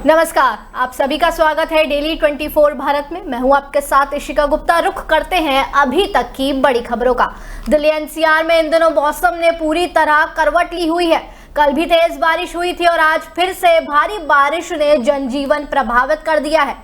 नमस्कार, आप सभी का स्वागत है डेली 24 भारत में। मैं हूं आपके साथ इशिका गुप्ता। रुख करते हैं अभी तक की बड़ी खबरों का। दिल्ली एनसीआर में इन दिनों मौसम ने पूरी तरह करवट ली हुई है। कल भी तेज बारिश हुई थी और आज फिर से भारी बारिश ने जनजीवन प्रभावित कर दिया है।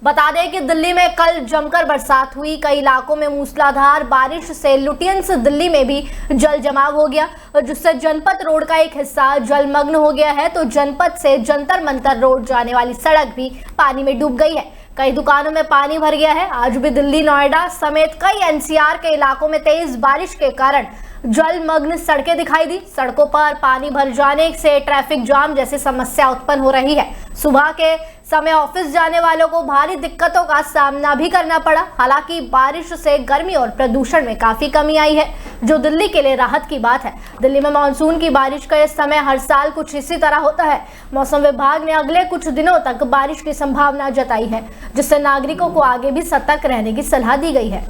बता दें कि दिल्ली में कल जमकर बरसात हुई। कई इलाकों में मूसलाधार बारिश से लुटियंस दिल्ली में भी जल जमाव हो गया, जिससे जनपथ रोड का एक हिस्सा जलमग्न हो गया है। तो जनपथ से जंतर मंतर रोड जाने वाली सड़क भी पानी में डूब गई है। कई दुकानों में पानी भर गया है। आज भी दिल्ली, नोएडा समेत कई एनसीआर के इलाकों में तेज बारिश के कारण जलमग्न सड़कें दिखाई दी। सड़कों पर पानी भर जाने से ट्रैफिक जाम जैसी समस्या उत्पन्न हो रही है। सुबह के समय ऑफिस जाने वालों को भारी दिक्कतों का सामना भी करना पड़ा। हालांकि बारिश से गर्मी और प्रदूषण में काफी कमी आई है, जो दिल्ली के लिए राहत की बात है। दिल्ली में मानसून की बारिश का यह समय हर साल कुछ इसी तरह होता है। मौसम विभाग ने अगले कुछ दिनों तक बारिश की संभावना जताई है, जिससे नागरिकों को आगे भी सतर्क रहने की सलाह दी गई है।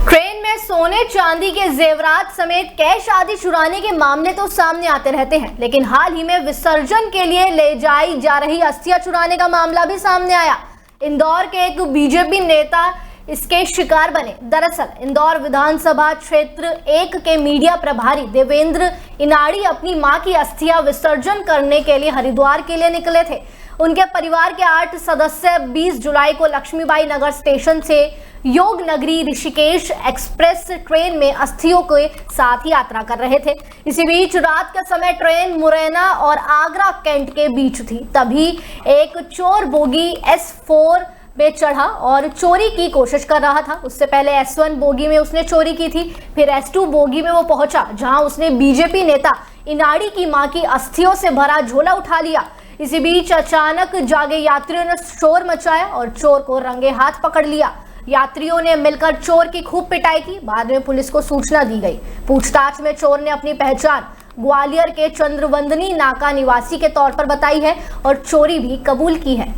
ट्रेन में सोने चांदी के जेवरात समेत कैश आदि चुराने के मामले तो सामने आते रहते हैं, लेकिन हाल ही में विसर्जन के लिए ले जाई जा रही अस्थियां चुराने का मामला भी सामने आया। इंदौर के एक बीजेपी नेता इसके शिकार बने। दरअसल इंदौर विधानसभा क्षेत्र 1 के मीडिया प्रभारी देवेंद्र इनाड़ी अपनी मां की अस्थियां विसर्जन करने के लिए हरिद्वार के लिए निकले थे। उनके परिवार के 8 सदस्य 20 जुलाई को लक्ष्मीबाई नगर स्टेशन से योग नगरी ऋषिकेश एक्सप्रेस ट्रेन में अस्थियों के साथ यात्रा कर रहे थे। इसी बीच रात के समय ट्रेन मुरैना और आगरा कैंट के बीच थी। तभी एक चोर बोगी S4 पे चढ़ा और चोरी की कोशिश कर रहा था। उससे पहले S1 बोगी में उसने चोरी की थी। फिर S2 बोगी में वो पहुंचा, जहां उसने बीजेपी नेता इनाड़ी की मां की अस्थियों से भरा झोला उठा लिया। इसी बीच अचानक जागे यात्रियों ने शोर मचाया और चोर को रंगे हाथ पकड़ लिया। यात्रियों ने मिलकर चोर की खूब पिटाई की। बाद में पुलिस को सूचना दी गई। पूछताछ में चोर ने अपनी पहचान ग्वालियर के चंद्रवंदनी नाका निवासी के तौर पर बताई है और चोरी भी कबूल की है।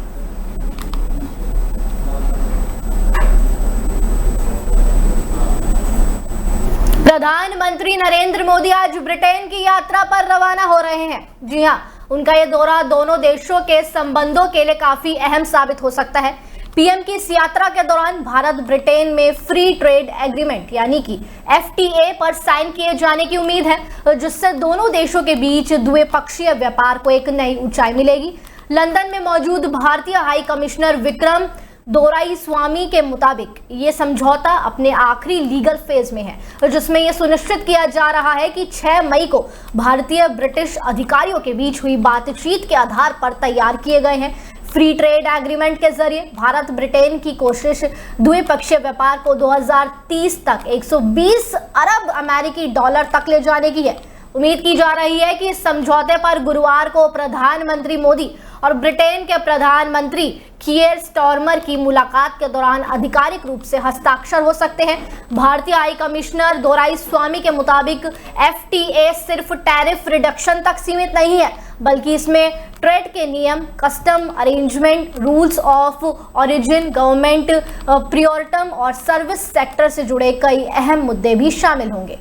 प्रधानमंत्री नरेंद्र मोदी आज ब्रिटेन की यात्रा पर रवाना हो रहे हैं। जी हां, उनका यह दौरा दोनों देशों के संबंधों के लिए काफी अहम साबित हो सकता है। पीएम की इस यात्रा के दौरान भारत ब्रिटेन में फ्री ट्रेड एग्रीमेंट यानी कि FTA पर साइन किए जाने की उम्मीद है, जिससे दोनों देशों के बीच द्विपक्षीय व्यापार को एक नई ऊंचाई मिलेगी। लंदन में मौजूद भारतीय हाई कमिश्नर विक्रम दोराईस्वामी के मुताबिक ये समझौता अपने आखिरी लीगल फेज में है, जिसमें यह सुनिश्चित किया जा रहा है कि 6 मई को भारतीय ब्रिटिश अधिकारियों के बीच हुई बातचीत के आधार पर तैयार किए गए हैं। फ्री ट्रेड एग्रीमेंट के जरिए भारत ब्रिटेन की कोशिश द्विपक्षीय व्यापार को 2030 तक 120 अरब अमेरिकी डॉलर तक ले जाने की है। उम्मीद की जा रही है कि इस समझौते पर गुरुवार को प्रधानमंत्री मोदी और ब्रिटेन के प्रधानमंत्री कियर स्टारमर की मुलाकात के दौरान आधिकारिक रूप से हस्ताक्षर हो सकते हैं। भारतीय हाई कमिश्नर दोराईस्वामी के मुताबिक FTA सिर्फ टैरिफ रिडक्शन तक सीमित नहीं है, बल्कि इसमें ट्रेड के नियम, custom arrangement, rules of origin, government प्रियोरिटम और सर्विस सेक्टर से जुड़े कई अहम मुद्दे भी शामिल होंगे।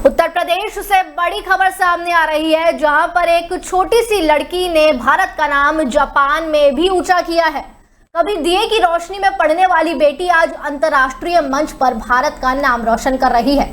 उत्तर प्रदेश से बड़ी खबर सामने आ रही है, जहां पर एक छोटी सी लड़की ने भारत का नाम जापान में भी ऊंचा किया है। कभी दिए की रोशनी में पढ़ने वाली बेटी आज अंतर्राष्ट्रीय मंच पर भारत का नाम रोशन कर रही है।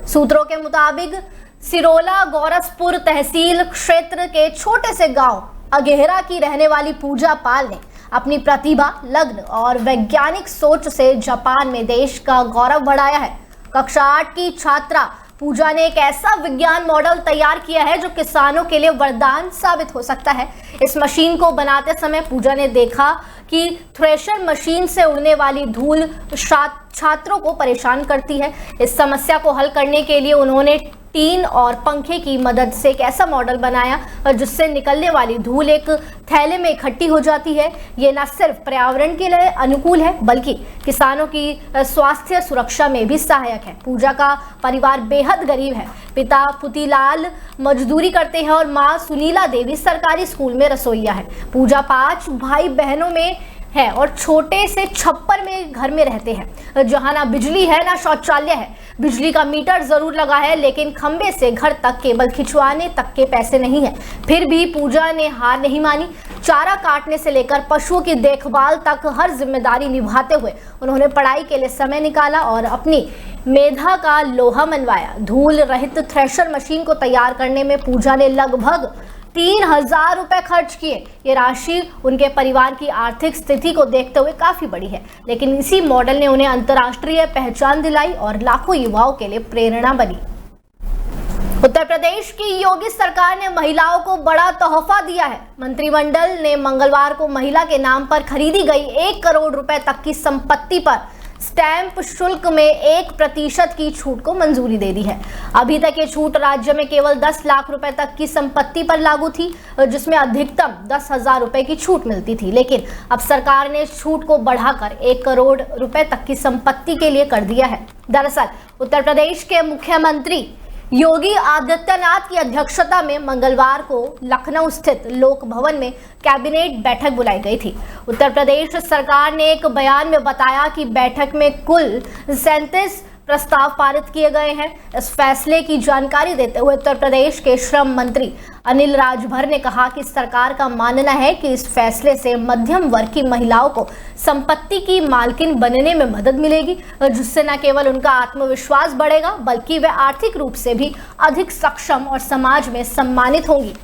सूत्रों के मुताबिक सिरोला गोरसपुर तहसील क्षेत्र के छोटे से गांव अगेहरा की रहने वाली पूजा पाल ने अपनी प्रतिभा, लगन और वैज्ञानिक सोच से जापान में देश का गौरव बढ़ाया है। कक्षा 8 की छात्रा पूजा ने एक ऐसा विज्ञान मॉडल तैयार किया है जो किसानों के लिए वरदान साबित हो सकता है। इस मशीन को बनाते समय पूजा ने देखा कि थ्रेशर मशीन से उड़ने वाली धूल छात्रों को परेशान करती है। इस समस्या को हल करने के लिए उन्होंने टीन और पंखे की मदद से एक ऐसा मॉडल बनाया और जिससे निकलने वाली धूल एक थैले में इकट्ठी हो जाती है। ये न सिर्फ पर्यावरण के लिए अनुकूल है, बल्कि किसानों की स्वास्थ्य सुरक्षा में भी सहायक है। पूजा का परिवार बेहद गरीब है। पिता पुतीलाल मजदूरी करते हैं और माँ सुनीला देवी सरकारी स्कूल में रसोइया है। पूजा 5 भाई बहनों में है और छोटे से छप्पर में घर में रहते हैं, जहां ना बिजली है ना शौचालय है। बिजली का मीटर जरूर लगा है, लेकिन खंबे से घर तक केबल खिंचवाने तक के पैसे नहीं है। फिर भी पूजा ने हार नहीं मानी। चारा काटने से लेकर पशुओं की देखभाल तक हर जिम्मेदारी निभाते हुए उन्होंने पढ़ाई के लिए समय निकाला और अपनी मेधा का लोहा मनवाया। धूल रहित थ्रेशर मशीन को तैयार करने में पूजा ने लगभग 3000 रुपए खर्च किए। ये राशि उनके परिवार की आर्थिक स्थिति को देखते हुए काफी बड़ी है, लेकिन इसी मॉडल ने उन्हें अंतर्राष्ट्रीय पहचान दिलाई और लाखों युवाओं के लिए प्रेरणा बनी। उत्तर प्रदेश की योगी सरकार ने महिलाओं को बड़ा तोहफा दिया है। मंत्रिमंडल ने मंगलवार को महिला के नाम पर खरीदी गई 1 करोड़ रुपए तक की संपत्ति पर स्टैंप शुल्क में 1% की छूट को मंजूरी दे दी है। अभी तक ये छूट राज्य में केवल 10 लाख रुपए तक की संपत्ति पर लागू थी, जिसमें अधिकतम 10,000 रुपए की छूट मिलती थी, लेकिन अब सरकार ने इस छूट को बढ़ाकर 1 करोड़ रुपए तक की संपत्ति के लिए कर दिया है। दरअसल उत्तर प्रदेश के मुख्यमंत्री योगी आदित्यनाथ की अध्यक्षता में मंगलवार को लखनऊ स्थित लोक भवन में कैबिनेट बैठक बुलाई गई थी। उत्तर प्रदेश सरकार ने एक बयान में बताया कि बैठक में कुल 37 प्रस्ताव पारित किए गए हैं। इस फैसले की जानकारी देते हुए उत्तर प्रदेश के श्रम मंत्री अनिल राजभर ने कहा कि सरकार का मानना है कि इस फैसले से मध्यम वर्ग की महिलाओं को संपत्ति की मालकिन बनने में मदद मिलेगी, जिससे न केवल उनका आत्मविश्वास बढ़ेगा बल्कि वे आर्थिक रूप से भी अधिक सक्षम और समाज में सम्मानित होंगी।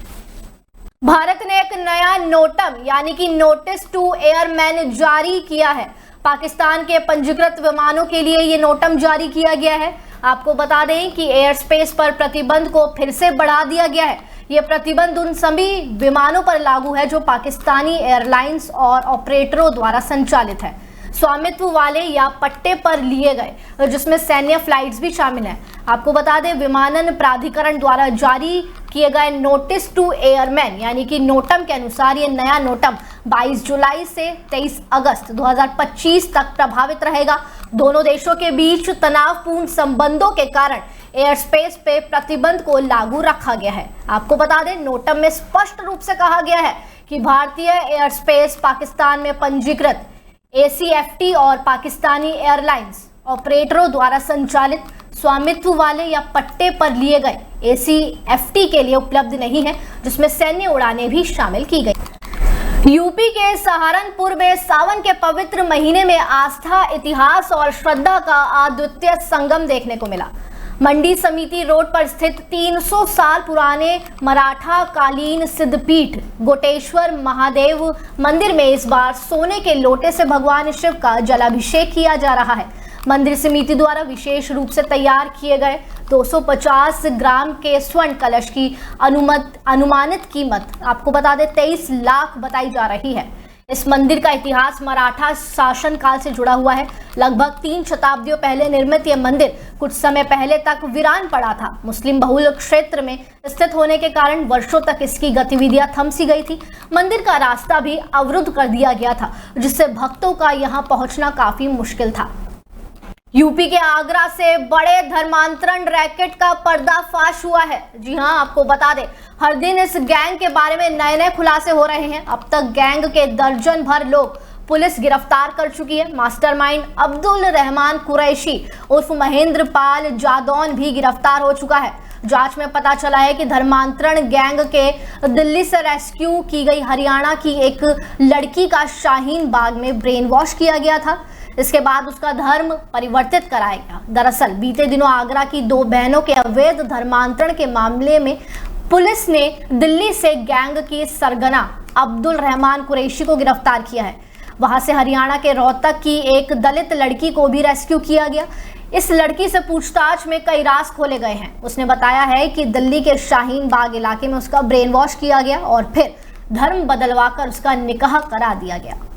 भारत ने एक नया नोटम यानी कि नोटिस टू एयरमैन जारी किया है। पाकिस्तान के पंजीकृत विमानों के लिए ये नोटम जारी किया गया है। आपको बता दें कि एयर स्पेस पर प्रतिबंध को फिर से बढ़ा दिया गया है। ये प्रतिबंध उन सभी विमानों पर लागू है जो पाकिस्तानी एयरलाइंस और ऑपरेटरों द्वारा संचालित है, स्वामित्व वाले या पट्टे पर लिए गए, जिसमें सैन्य फ्लाइट्स भी शामिल हैं। आपको बता दें, विमानन प्राधिकरण द्वारा जारी किए गए नोटिस टू एयरमैन यानी कि नोटम के अनुसार ये नया नोटम 22 जुलाई से 23 अगस्त 2025 तक प्रभावित रहेगा। दोनों देशों के बीच तनावपूर्ण संबंधों के कारण एयर स्पेस पे प्रतिबंध को लागू रखा गया है। आपको बता दें, नोटम में स्पष्ट रूप से कहा गया है कि भारतीय एयर स्पेस पाकिस्तान में पंजीकृत ACFT और पाकिस्तानी एयरलाइंस ऑपरेटरों द्वारा संचालित स्वामित्व वाले या पट्टे पर लिए गए ACFT के लिए उपलब्ध नहीं है, जिसमें सैन्य उड़ानें भी शामिल की गई। यूपी के सहारनपुर में सावन के पवित्र महीने में आस्था, इतिहास और श्रद्धा का अद्वितीय संगम देखने को मिला। मंडी समिति रोड पर स्थित 300 साल पुराने मराठा कालीन सिद्धपीठ गोटेश्वर महादेव मंदिर में इस बार सोने के लोटे से भगवान शिव का जलाभिषेक किया जा रहा है। मंदिर समिति द्वारा विशेष रूप से तैयार किए गए 250 ग्राम के स्वर्ण कलश की अनुमानित कीमत आपको बता दें 23 लाख बताई जा रही है। इस मंदिर का इतिहास मराठा शासन काल से जुड़ा हुआ है। लगभग 3 शताब्दियों पहले निर्मित यह मंदिर कुछ समय पहले तक वीरान पड़ा था। मुस्लिम बहुल क्षेत्र में स्थित होने के कारण वर्षों तक इसकी गतिविधियां थम सी गई थी। मंदिर का रास्ता भी अवरुद्ध कर दिया गया था, जिससे भक्तों का यहां पहुंचना काफी मुश्किल था। यूपी के आगरा से बड़े धर्मांतरण रैकेट का पर्दाफाश हुआ है। जी हां, आपको बता दें, हर दिन इस गैंग के बारे में नए नए खुलासे हो रहे हैं। अब तक गैंग के दर्जन भर लोग पुलिस गिरफ्तार कर चुकी है। मास्टरमाइंड अब्दुल रहमान कुरैशी उर्फ महेंद्र पाल जादौन भी गिरफ्तार हो चुका है। जांच में पता चला है कि धर्मांतरण गैंग के दिल्ली से रेस्क्यू की गई हरियाणा की एक लड़की का शाहीन बाग में ब्रेन वॉश किया गया था। इसके बाद उसका धर्म परिवर्तित कराया गया। दरअसल बीते दिनों आगरा की 2 बहनों के अवैध धर्मांतरण के मामले में पुलिस ने दिल्ली से गैंग की सरगना अब्दुल रहमान कुरैशी को गिरफ्तार किया है। वहां से हरियाणा के रोहतक की एक दलित लड़की को भी रेस्क्यू किया गया। इस लड़की से पूछताछ में कई राज खोले गए हैं। उसने बताया है कि दिल्ली के शाहीन बाग इलाके में उसका ब्रेन वॉश किया गया और फिर धर्म बदलवाकर उसका निकाह करा दिया गया।